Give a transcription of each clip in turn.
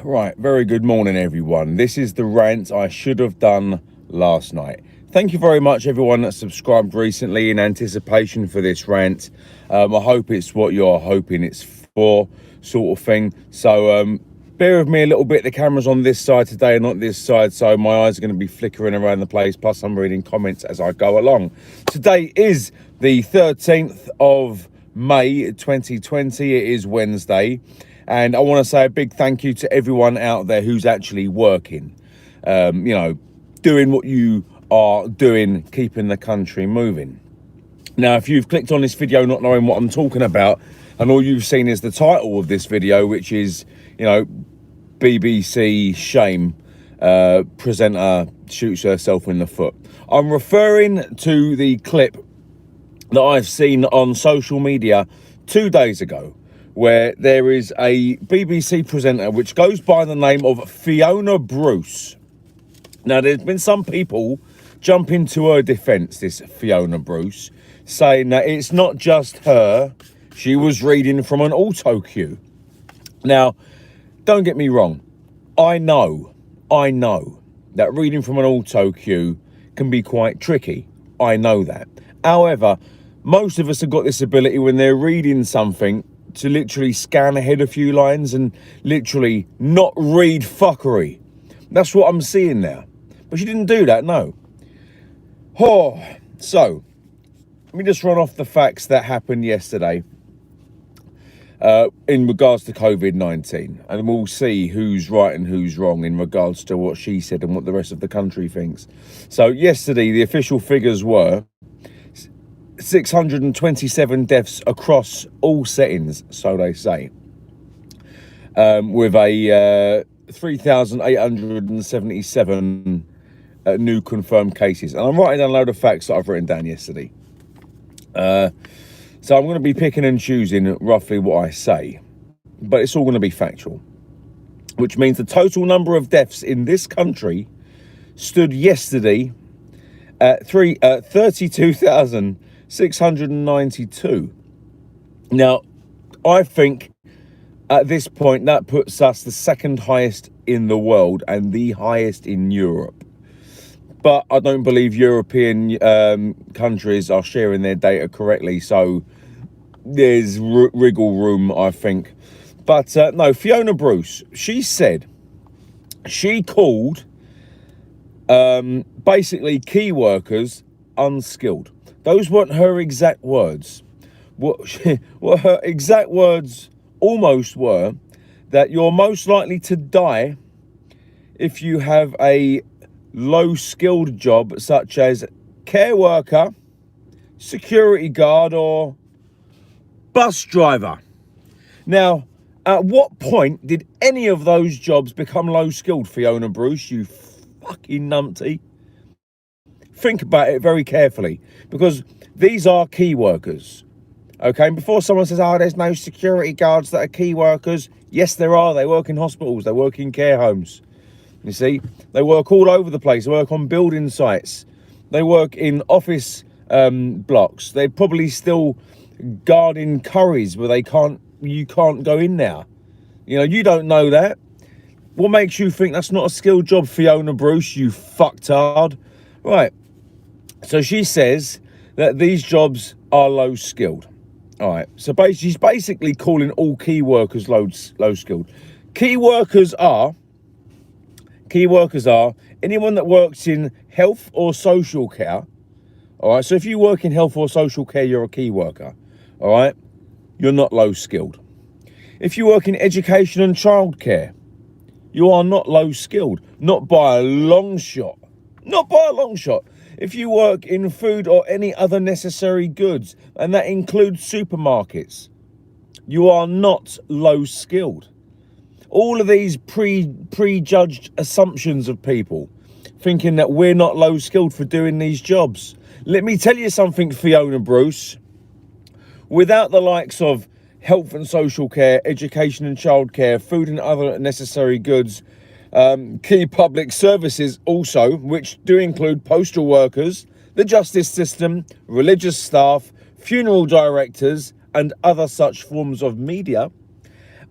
Right, very good morning, everyone. This is the rant I should have done last night. Thank you very much, everyone that subscribed recently in anticipation for this rant. I hope it's what you're hoping it's for, sort of thing. So bear with me a little bit. The camera's on this side today and not this side, so my eyes are going to be flickering around the place, plus I'm reading comments as I go along. Today is the 13th of May 2020. It is Wednesday. And I want to say a big thank you to everyone out there who's actually working, doing what you are doing, keeping the country moving. Now, if you've clicked on this video not knowing what I'm talking about, and all you've seen is the title of this video, which is, BBC shame, presenter shoots herself in the foot. I'm referring to the clip that I've seen on social media 2 days ago, where there is a BBC presenter which goes by the name of Fiona Bruce. Now, there's been some people jumping to her defence, this Fiona Bruce, saying that it's not just her, she was reading from an auto cue. Now, don't get me wrong, I know that reading from an auto cue can be quite tricky. I know that. However, most of us have got this ability when they're reading something to literally scan ahead a few lines and literally not read fuckery. That's what I'm seeing now. But she didn't do that, no. So, let me just run off the facts that happened yesterday in regards to COVID-19. And we'll see who's right and who's wrong in regards to what she said and what the rest of the country thinks. So, yesterday, the official figures were 627 deaths across all settings, so they say, with a 3,877 new confirmed cases. And I'm writing down a load of facts that I've written down yesterday. So I'm going to be picking and choosing roughly what I say, but it's all going to be factual, which means the total number of deaths in this country stood yesterday at 32,692. Now, I think at this point that puts us the second highest in the world and the highest in Europe. But I don't believe European countries are sharing their data correctly, so there's wriggle room, I think. But no, Fiona Bruce, she said, she called basically key workers unskilled. Those weren't her exact words. What her exact words almost were, that you're most likely to die if you have a low-skilled job such as care worker, security guard, or bus driver. Now, at what point did any of those jobs become low-skilled, Fiona Bruce, you fucking numpty? Think about it very carefully, because these are key workers. Okay, and before someone says, oh, there's no security guards that are key workers. Yes, there are. They work in hospitals. They work in care homes. You see, they work all over the place. They work on building sites. They work in office blocks. They're probably still guarding curries where you can't go in there. You don't know that. What makes you think that's not a skilled job, Fiona Bruce, you fucktard? Right. So she says that these jobs are low skilled. All right. So she's basically calling all key workers low skilled. Key workers are anyone that works in health or social care. All right. So if you work in health or social care, you're a key worker. All right. You're not low skilled. If you work in education and childcare, you are not low skilled. Not by a long shot. Not by a long shot. If you work in food or any other necessary goods, and that includes supermarkets, you are not low skilled. All of these prejudged assumptions of people thinking that we're not low skilled for doing these jobs. Let me tell you something, Fiona Bruce. Without the likes of health and social care, education and childcare, food and other necessary goods, key public services also, which do include postal workers, the justice system, religious staff, funeral directors, and other such forms of media,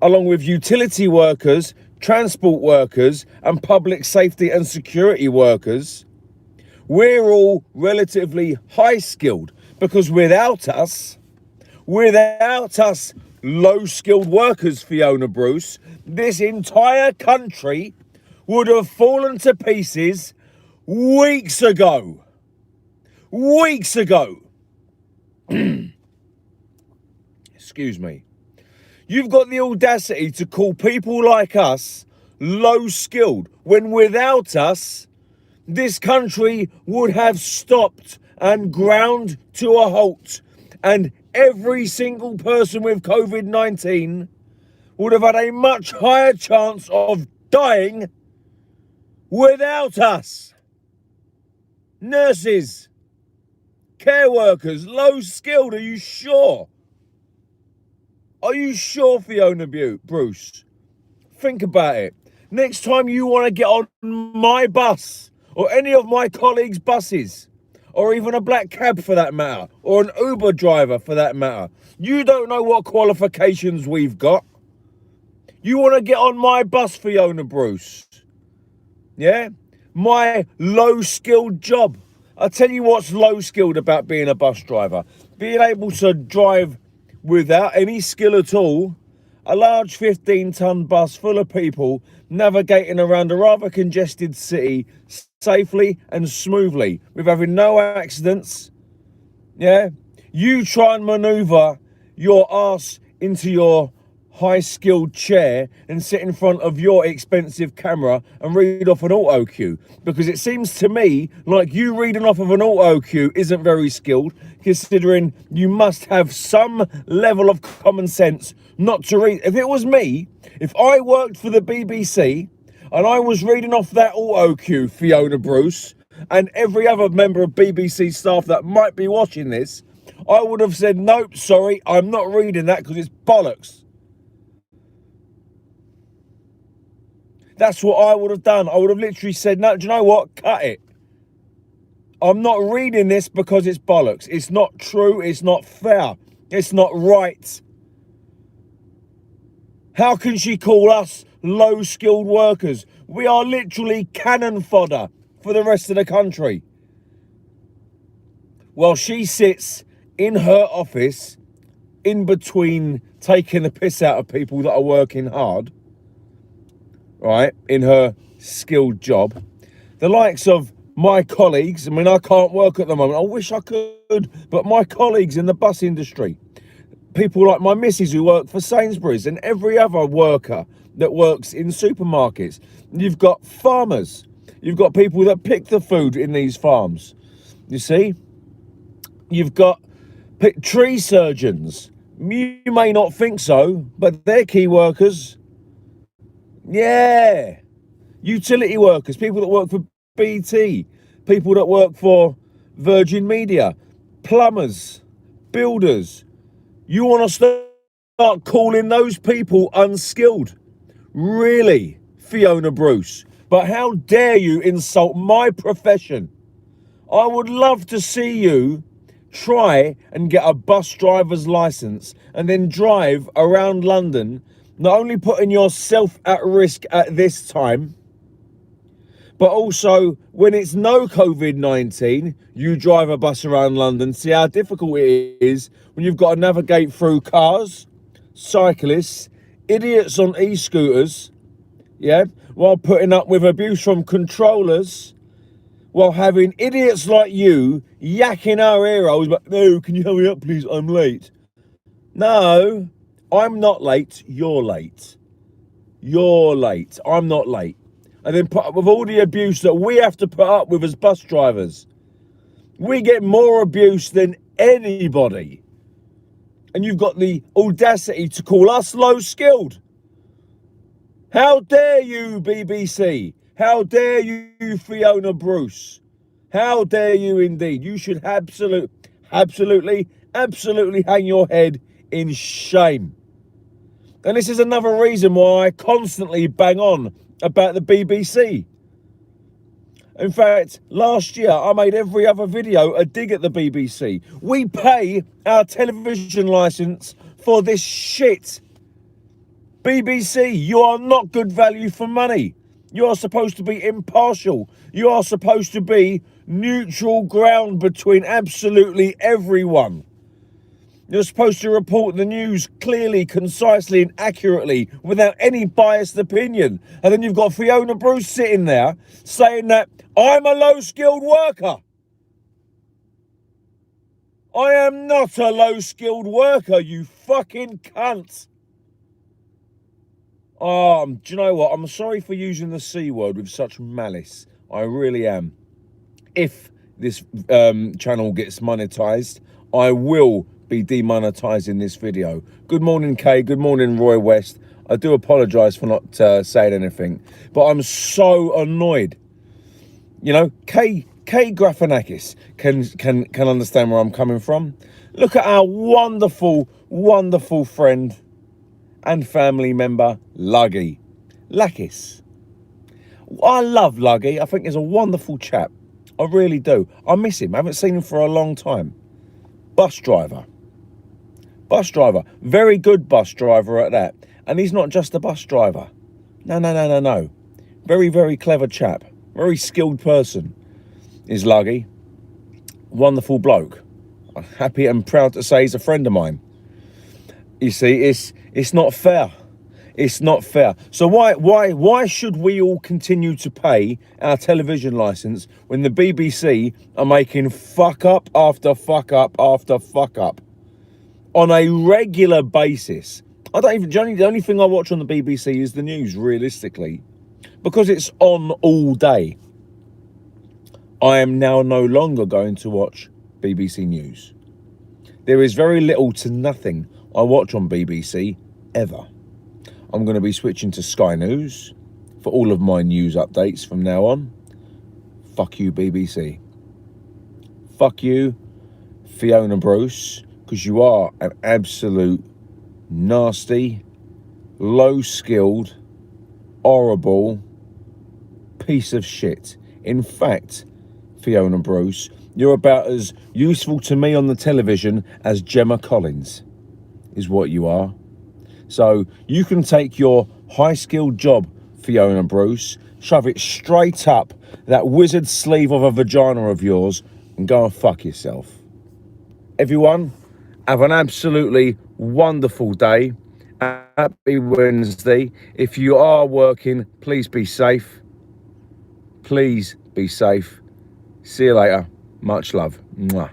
along with utility workers, transport workers and public safety and security workers, we're all relatively high skilled, because without us low skilled workers, Fiona Bruce, this entire country would have fallen to pieces weeks ago. Excuse me. You've got the audacity to call people like us low skilled, when without us, this country would have stopped and ground to a halt, and every single person with COVID-19 would have had a much higher chance of dying without us. Nurses, care workers, low skilled, are you sure? Are you sure, Fiona Bruce? Think about it. Next time you want to get on my bus, or any of my colleagues' buses, or even a black cab for that matter, or an Uber driver for that matter, you don't know what qualifications we've got. You want to get on my bus, Fiona Bruce? Yeah? My low-skilled job. I'll tell you what's low-skilled about being a bus driver. Being able to drive without any skill at all a large 15-ton bus full of people navigating around a rather congested city safely and smoothly with having no accidents. Yeah? You try and maneuver your ass into your high-skilled chair and sit in front of your expensive camera and read off an auto cue, because it seems to me like you reading off of an auto cue isn't very skilled, considering you must have some level of common sense not to read. If it was me, if I worked for the BBC and I was reading off that auto cue, Fiona Bruce, and every other member of BBC staff that might be watching this, I would have said, nope, sorry, I'm not reading that because it's bollocks. That's what I would have done. I would have literally said, no, do you know what? Cut it. I'm not reading this because it's bollocks. It's not true. It's not fair. It's not right. How can she call us low-skilled workers? We are literally cannon fodder for the rest of the country. While she sits in her office, in between taking the piss out of people that are working hard, right, in her skilled job, the likes of my colleagues, I mean, I can't work at the moment, I wish I could, but my colleagues in the bus industry, people like my missus who work for Sainsbury's, and every other worker that works in supermarkets. You've got farmers, you've got people that pick the food in these farms, you see? You've got tree surgeons. You may not think so, but they're key workers. Yeah. Utility workers, people that work for BT, people that work for Virgin Media, plumbers, builders. You want to start calling those people unskilled? Really, Fiona Bruce? But how dare you insult my profession? I would love to see you try and get a bus driver's license and then drive around London, not only putting yourself at risk at this time, but also when it's no COVID-19, you drive a bus around London. See how difficult it is when you've got to navigate through cars, cyclists, idiots on e-scooters, yeah, while putting up with abuse from controllers, while having idiots like you yakking our ear holes, but no, can you hurry up please, I'm late. No, I'm not late, you're late. You're late, I'm not late. And then put up with all the abuse that we have to put up with as bus drivers. We get more abuse than anybody. And you've got the audacity to call us low skilled. How dare you, BBC? How dare you, Fiona Bruce? How dare you indeed? You should absolutely hang your head in shame. And this is another reason why I constantly bang on about the BBC. In fact, last year I made every other video a dig at the BBC. We pay our television licence for this shit. BBC, you are not good value for money. You are supposed to be impartial. You are supposed to be neutral ground between absolutely everyone. You're supposed to report the news clearly, concisely and accurately without any biased opinion. And then you've got Fiona Bruce sitting there saying that I'm a low-skilled worker. I am not a low-skilled worker, you fucking cunt. Do you know what? I'm sorry for using the C word with such malice. I really am. If this channel gets monetized, I will be demonetizing this video. Good morning, Kay. Good morning, Roy West. I do apologise for not saying anything, but I'm so annoyed. You know, Kay Grafenakis can understand where I'm coming from. Look at our wonderful, wonderful friend and family member, Luggy. Lakis. I love Luggy. I think he's a wonderful chap. I really do. I miss him. I haven't seen him for a long time. Bus driver. Bus driver. Very good bus driver at that. And he's not just a bus driver. No. Very, very clever chap. Very skilled person is Luggy. Wonderful bloke. I'm happy and proud to say he's a friend of mine. You see, it's not fair. It's not fair. So why should we all continue to pay our television license when the BBC are making fuck up after fuck up after fuck up on a regular basis? The only thing I watch on the BBC is the news, realistically, because it's on all day. I am now no longer going to watch BBC News. There is very little to nothing I watch on BBC ever. I'm going to be switching to Sky News for all of my news updates from now on. Fuck you, BBC. Fuck you, Fiona Bruce, because you are an absolute nasty, low-skilled, horrible piece of shit. In fact, Fiona Bruce, you're about as useful to me on the television as Gemma Collins, is what you are. So you can take your high-skilled job, Fiona Bruce, shove it straight up that wizard sleeve of a vagina of yours and go and fuck yourself. Everyone, have an absolutely wonderful day. Happy Wednesday. If you are working, please be safe. Please be safe. See you later. Much love. Mwah.